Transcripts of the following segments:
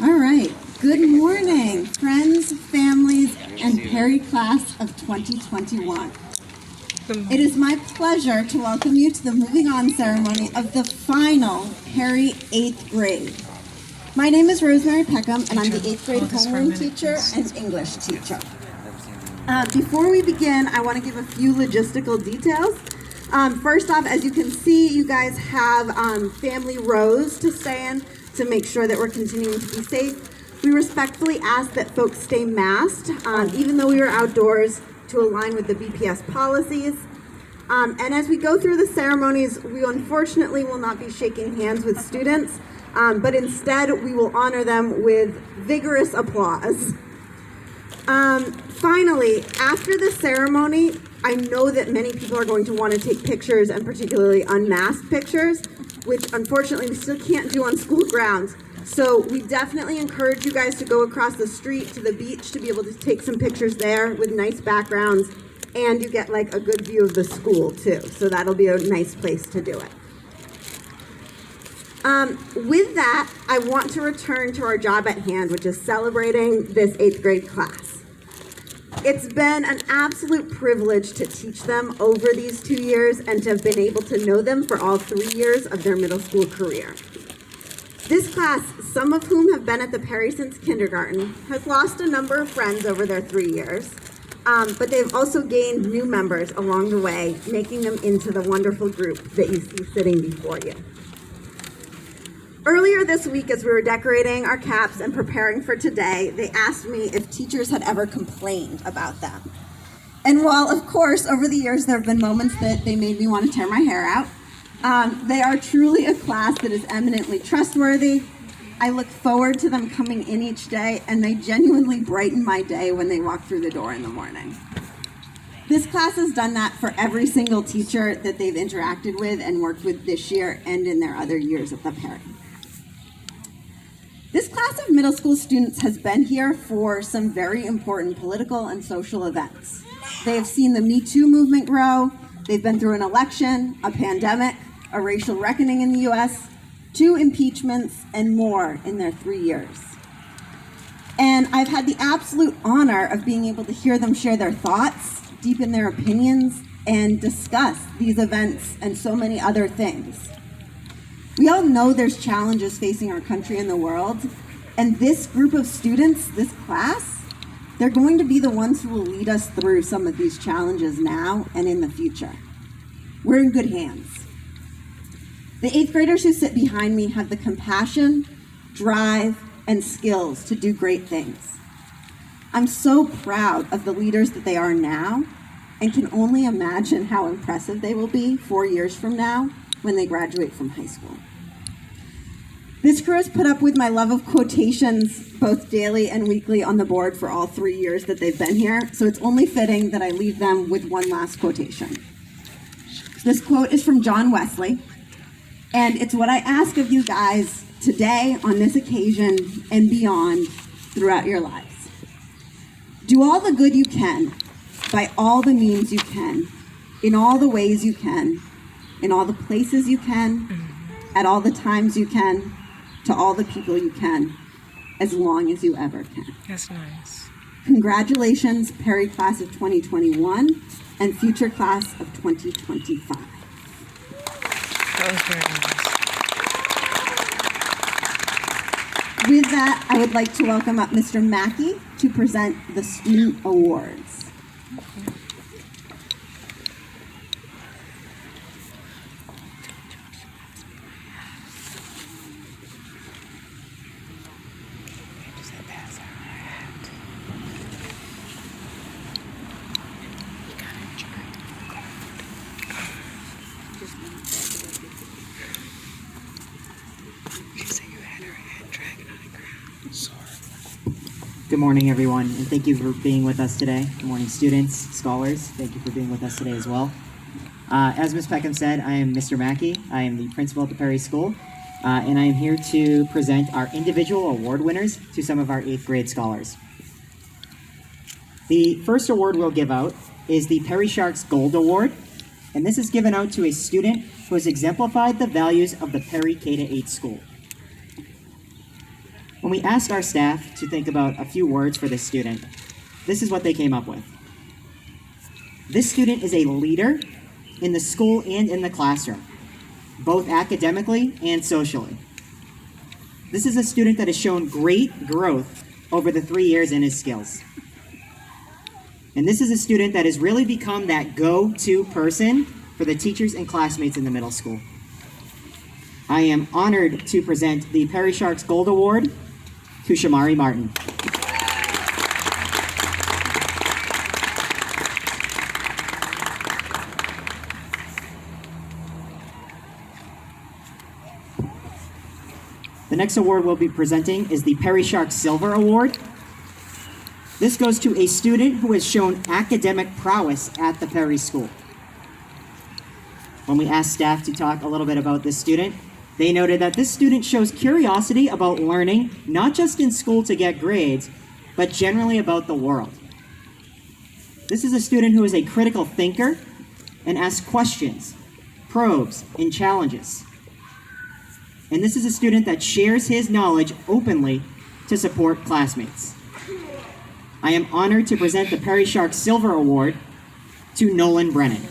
All right. Good morning, friends, families, and Perry class of 2021. It is my pleasure to welcome you to the moving on ceremony of the final Perry 8th grade. My name is Rosemary Peckham, and I'm the 8th grade homeroom teacher and English teacher. Before we begin, I want to give a few logistical details. First off, as you can see, you guys have family rows to stay in to make sure that we're continuing to be safe. We respectfully ask that folks stay masked, even though we are outdoors, to align with the BPS policies. And as we go through the ceremonies, we unfortunately will not be shaking hands with students, but instead we will honor them with vigorous applause. Finally, after the ceremony, I know that many people are going to want to take pictures, and particularly unmasked pictures, which unfortunately we still can't do on school grounds. So we definitely encourage you guys to go across the street to the beach to be able to take some pictures there with nice backgrounds, and you get like a good view of the school too. So that'll be a nice place to do it. With that, I want to return to our job at hand, which is celebrating this 8th grade class. It's been an absolute privilege to teach them over these 2 years and to have been able to know them for all 3 years of their middle school career. This class, some of whom have been at the Perry since kindergarten, has lost a number of friends over their 3 years, but they've also gained new members along the way, making them into the wonderful group that you see sitting before you. Earlier this week, as we were decorating our caps and preparing for today, they asked me if teachers had ever complained about them. And while, of course, over the years there have been moments that they made me want to tear my hair out, they are truly a class that is eminently trustworthy. I look forward to them coming in each day, and they genuinely brighten my day when they walk through the door in the morning. This class has done that for every single teacher that they've interacted with and worked with this year and in their other years at the Perry. This class of middle school students has been here for some very important political and social events. They have seen the Me Too movement grow. They've been through an election, a pandemic, a racial reckoning in the US, 2 impeachments, and more in their 3 years. And I've had the absolute honor of being able to hear them share their thoughts, deepen their opinions, and discuss these events and so many other things. We all know there's challenges facing our country and the world, and this group of students, this class, they're going to be the ones who will lead us through some of these challenges now and in the future. We're in good hands. The 8th graders who sit behind me have the compassion, drive, and skills to do great things. I'm so proud of the leaders that they are now, and can only imagine how impressive they will be 4 years from now when they graduate from high school. This crew has put up with my love of quotations both daily and weekly on the board for all 3 years that they've been here, so it's only fitting that I leave them with one last quotation. This quote is from John Wesley, and it's what I ask of you guys today on this occasion and beyond throughout your lives. Do all the good you can, by all the means you can, in all the ways you can, in all the places you can, at all the times you can, to all the people you can, as long as you ever can. That's nice. Congratulations, Perry class of 2021 and future class of 2025. That was very nice. With that, I would like to welcome up Mr. Mackey to present the student awards. Good morning, everyone, and thank you for being with us today. Good morning, students, scholars. Thank you for being with us today as well. As Ms. Peckham said, I am Mr. Mackey. I am the principal at the Perry School, and I am here to present our individual award winners to some of our 8th grade scholars. The first award we'll give out is the Perry Sharks Gold Award, and this is given out to a student who has exemplified the values of the Perry K-8 school. When we asked our staff to think about a few words for this student, this is what they came up with. This student is a leader in the school and in the classroom, both academically and socially. This is a student that has shown great growth over the 3 years in his skills. And this is a student that has really become that go-to person for the teachers and classmates in the middle school. I am honored to present the Perry Sharks Gold Award to Shamari Martin. The next award we'll be presenting is the Perry Sharks Silver Award. This goes to a student who has shown academic prowess at the Perry School. When we asked staff to talk a little bit about this student, they noted that this student shows curiosity about learning, not just in school to get grades, but generally about the world. This is a student who is a critical thinker and asks questions, probes, and challenges. And this is a student that shares his knowledge openly to support classmates. I am honored to present the Perry Sharks Silver Award to Nolan Brennan.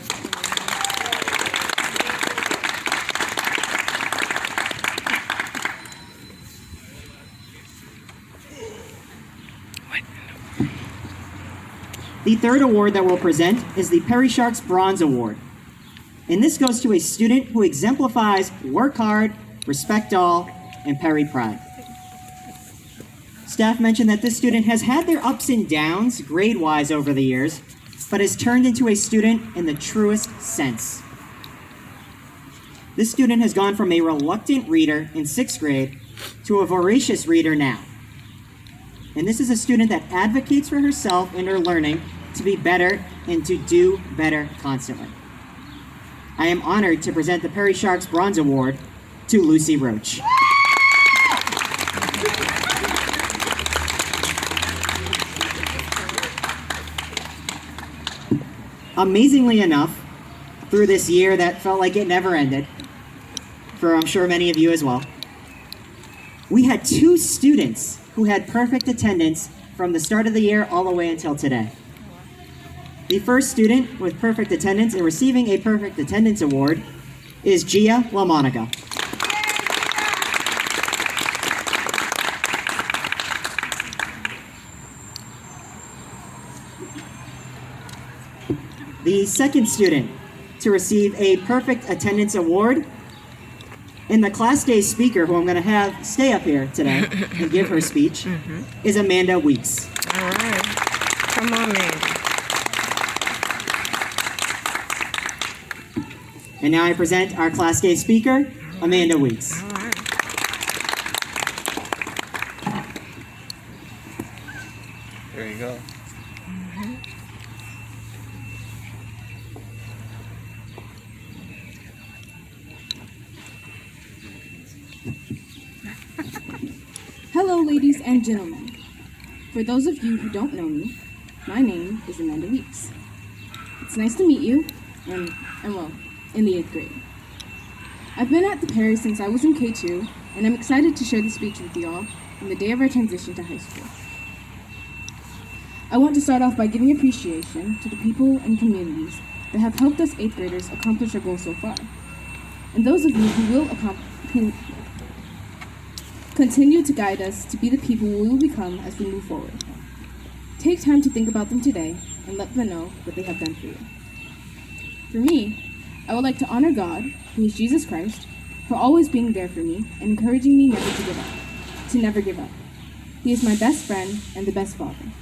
The third award that we'll present is the Perry Sharks Bronze Award. And this goes to a student who exemplifies work hard, respect all, and Perry pride. Staff mentioned that this student has had their ups and downs grade-wise over the years, but has turned into a student in the truest sense. This student has gone from a reluctant reader in 6th grade to a voracious reader now. And this is a student that advocates for herself and her learning to be better and to do better constantly. I am honored to present the Perry Sharks Bronze Award to Lucy Roach. Amazingly enough, through this year that felt like it never ended, for I'm sure many of you as well, we had 2 students who had perfect attendance from the start of the year all the way until today. The first student with perfect attendance and receiving a perfect attendance award is Gia LaMonica. The second student to receive a perfect attendance award, and the class day speaker, who I'm going to have stay up here today and give her speech, is Amanda Weeks. All right. Come on, Mandy. And now I present our class day speaker, Amanda Weeks. All right. There you go. Hello, ladies and gentlemen. For those of you who don't know me, my name is Amanda Weeks. It's nice to meet you, and well, in the 8th grade. I've been at the Perry since I was in K2, and I'm excited to share the speech with you all on the day of our transition to high school. I want to start off by giving appreciation to the people and communities that have helped us 8th graders accomplish our goals so far, and those of you who continue to guide us to be the people we will become as we move forward. Take time to think about them today and let them know what they have done for you. For me, I would like to honor God, who is Jesus Christ, for always being there for me and encouraging me never to give up. He is my best friend and the best father.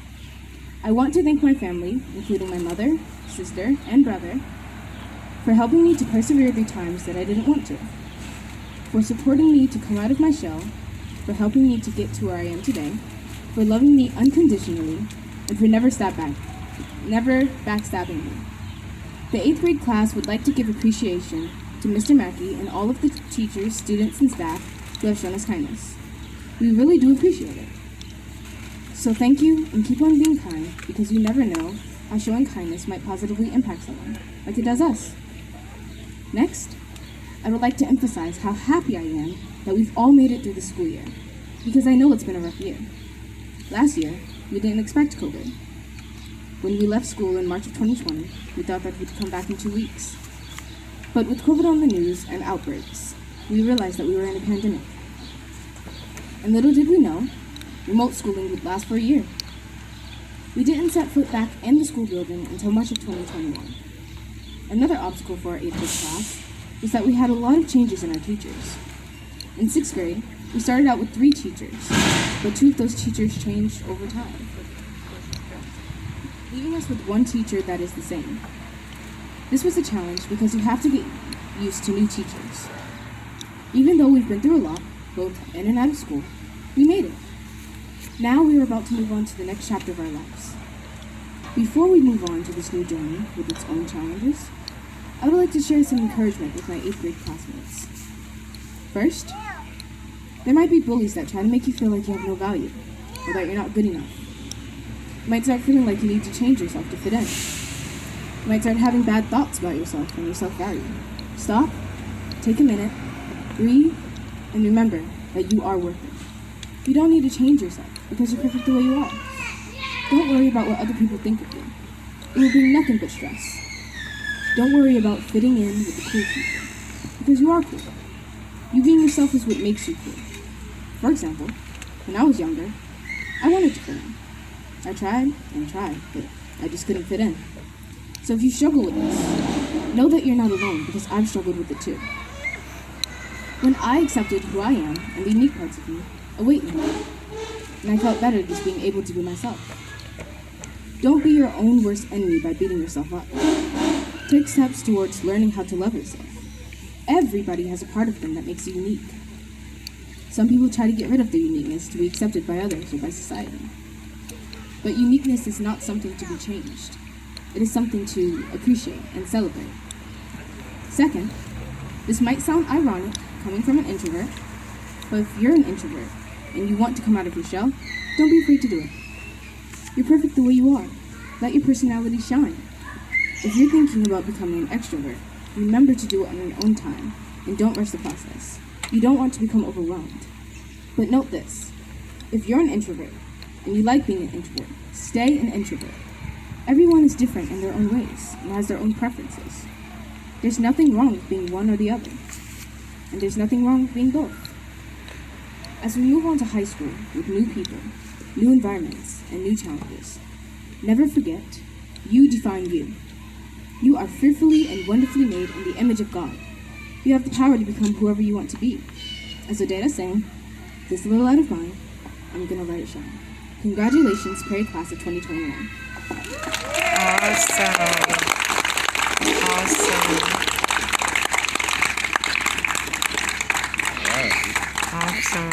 I want to thank my family, including my mother, sister, and brother, for helping me to persevere through times that I didn't want to, for supporting me to come out of my shell, for helping me to get to where I am today, for loving me unconditionally, and for never backstabbing me. The 8th grade class would like to give appreciation to Mr. Mackey and all of the teachers, students, and staff who have shown us kindness. We really do appreciate it. So thank you, and keep on being kind, because you never know how showing kindness might positively impact someone, like it does us. Next, I would like to emphasize how happy I am that we've all made it through the school year, because I know it's been a rough year. Last year, we didn't expect COVID. When we left school in March of 2020, we thought that we'd come back in 2 weeks. But with COVID on the news and outbreaks, we realized that we were in a pandemic. And little did we know, remote schooling would last for a year. We didn't set foot back in the school building until March of 2021. Another obstacle for our 8th grade class was that we had a lot of changes in our teachers. In 6th grade, we started out with 3 teachers, but 2 of those teachers changed over time, leaving us with 1 teacher that is the same. This was a challenge because you have to get used to new teachers. Even though we've been through a lot, both in and out of school, we made it. Now we are about to move on to the next chapter of our lives. Before we move on to this new journey with its own challenges, I would like to share some encouragement with my 8th grade classmates. First, there might be bullies that try to make you feel like you have no value, or that you're not good enough. You might start feeling like you need to change yourself to fit in. You might start having bad thoughts about yourself and your self-value. Stop, take a minute, breathe, and remember that you are worth it. You don't need to change yourself because you're perfect the way you are. Don't worry about what other people think of you. It will bring nothing but stress. Don't worry about fitting in with the cool people, because you are cool. You being yourself is what makes you cool. For example, when I was younger, I wanted to fit in. I tried and tried, but I just couldn't fit in. So if you struggle with this, know that you're not alone, because I've struggled with it too. When I accepted who I am and the unique parts of me, a weight lifted, and I felt better just being able to be myself. Don't be your own worst enemy by beating yourself up. Take steps towards learning how to love yourself. Everybody has a part of them that makes you unique. Some people try to get rid of their uniqueness to be accepted by others or by society. But uniqueness is not something to be changed. It is something to appreciate and celebrate. Second, this might sound ironic coming from an introvert, but if you're an introvert and you want to come out of your shell, don't be afraid to do it. You're perfect the way you are. Let your personality shine. If you're thinking about becoming an extrovert, remember to do it on your own time and don't rush the process. You don't want to become overwhelmed. But note this, if you're an introvert and you like being an introvert, stay an introvert. Everyone is different in their own ways and has their own preferences. There's nothing wrong with being one or the other, and there's nothing wrong with being both. As we move on to high school with new people, new environments, and new challenges, never forget, you define you. You are fearfully and wonderfully made in the image of God. You have the power to become whoever you want to be. As Odetta sang, this little light of mine, I'm gonna let it shine. Congratulations, Prairie Class of 2021. Awesome. Awesome.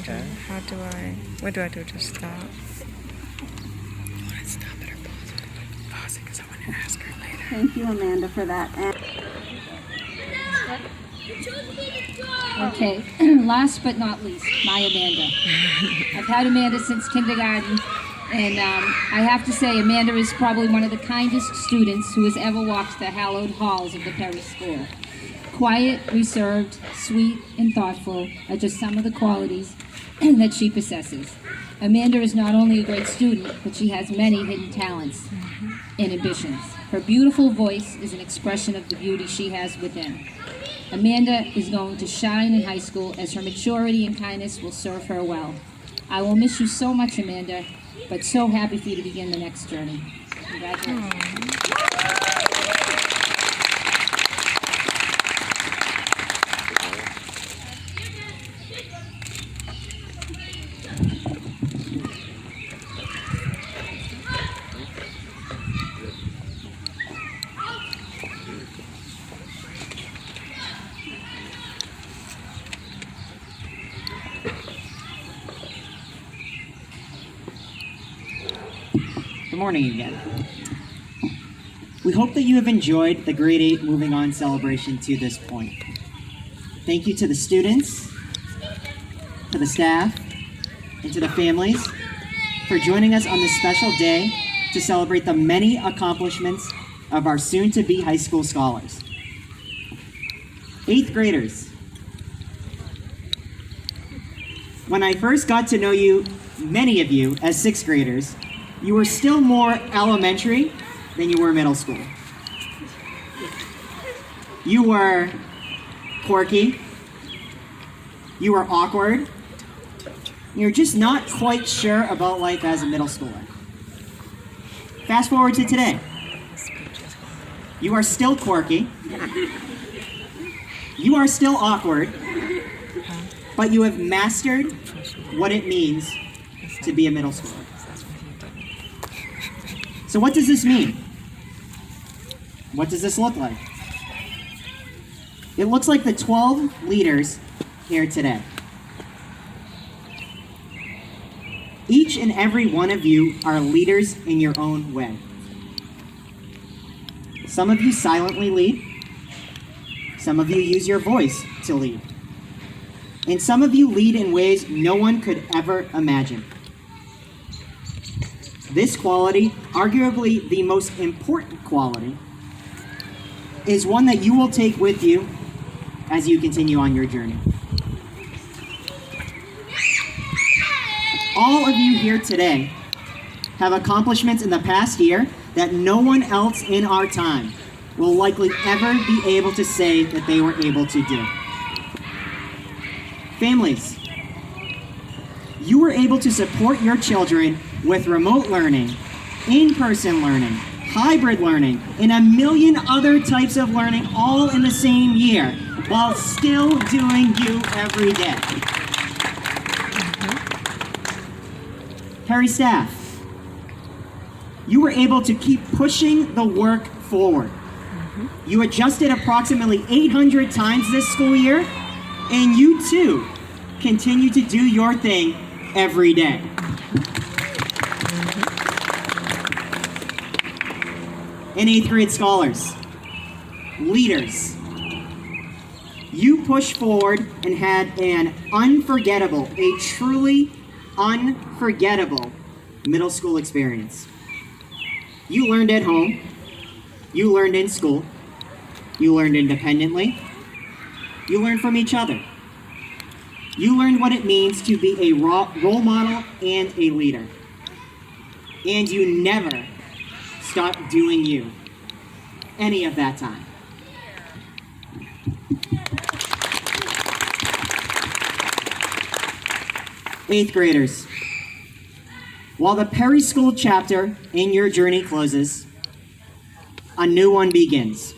Okay. What do I do to stop? Thank you, Amanda, for that. Okay, last but not least, my Amanda. I've had Amanda since kindergarten, and I have to say Amanda is probably one of the kindest students who has ever walked the hallowed halls of the Perry School. Quiet, reserved, sweet, and thoughtful are just some of the qualities that she possesses. Amanda is not only a great student, but she has many hidden talents and ambitions. Her beautiful voice is an expression of the beauty she has within. Amanda is going to shine in high school as her maturity and kindness will serve her well. I will miss you so much, Amanda, but so happy for you to begin the next journey. Congratulations. Good morning again. We hope that you have enjoyed the Grade 8 Moving On celebration to this point. Thank you to the students, to the staff, and to the families for joining us on this special day to celebrate the many accomplishments of our soon-to-be high school scholars. 8th graders. When I first got to know you, many of you, as 6th graders, you were still more elementary than you were middle school. You were quirky. You were awkward. You're just not quite sure about life as a middle schooler. Fast forward to today. You are still quirky. You are still awkward. But you have mastered what it means to be a middle schooler. So what does this mean? What does this look like? It looks like the 12 leaders here today. Each and every one of you are leaders in your own way. Some of you silently lead. Some of you use your voice to lead. And some of you lead in ways no one could ever imagine. This quality, arguably the most important quality, is one that you will take with you as you continue on your journey. All of you here today have accomplishments in the past year that no one else in our time will likely ever be able to say that they were able to do. Families, you were able to support your children with remote learning, in-person learning, hybrid learning, and a million other types of learning all in the same year, while still doing you every day. Perry staff, you were able to keep pushing the work forward. You adjusted approximately 800 times this school year, and you too continue to do your thing every day. And 8th grade scholars, leaders, you pushed forward and had an unforgettable, a truly unforgettable middle school experience. You learned at home, you learned in school, you learned independently, you learned from each other. You learned what it means to be a role model and a leader. And you never stopped doing you any of that time. Eighth graders, while the Perry School chapter in your journey closes, a new one begins.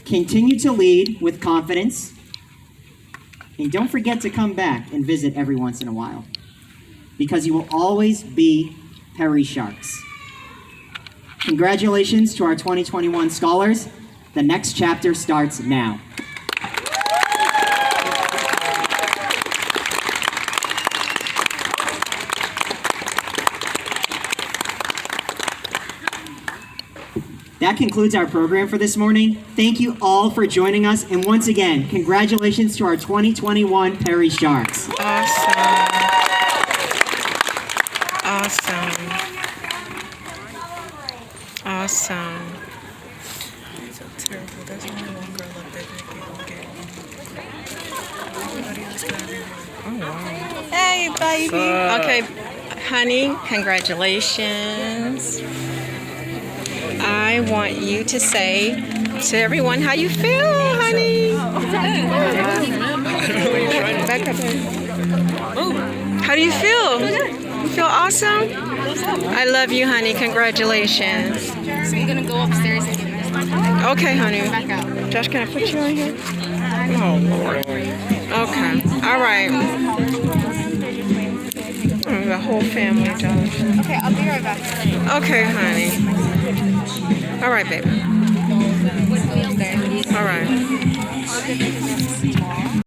Continue to lead with confidence, and don't forget to come back and visit every once in a while, because you will always be Perry Sharks. Congratulations to our 2021 scholars. The next chapter starts now. That concludes our program for this morning. Thank you all for joining us. And once again, congratulations to our 2021 Perry Sharks. Awesome. Awesome. Awesome. It's so terrible. There's only one girl up there that people get. Everybody else got everyone. Oh, wow. Hey, baby. Okay, honey, congratulations. I want you to say to everyone how you feel, honey. Back up here. How do you feel? You feel awesome? I love you, honey. Congratulations. So you're gonna go upstairs and get this. Okay, honey. Back out. Josh, can I put you on here? Oh, Lord. Okay. All right. The whole family, Josh. Okay, I'll be right back. Okay, honey. All right, baby. With wheels there. All right.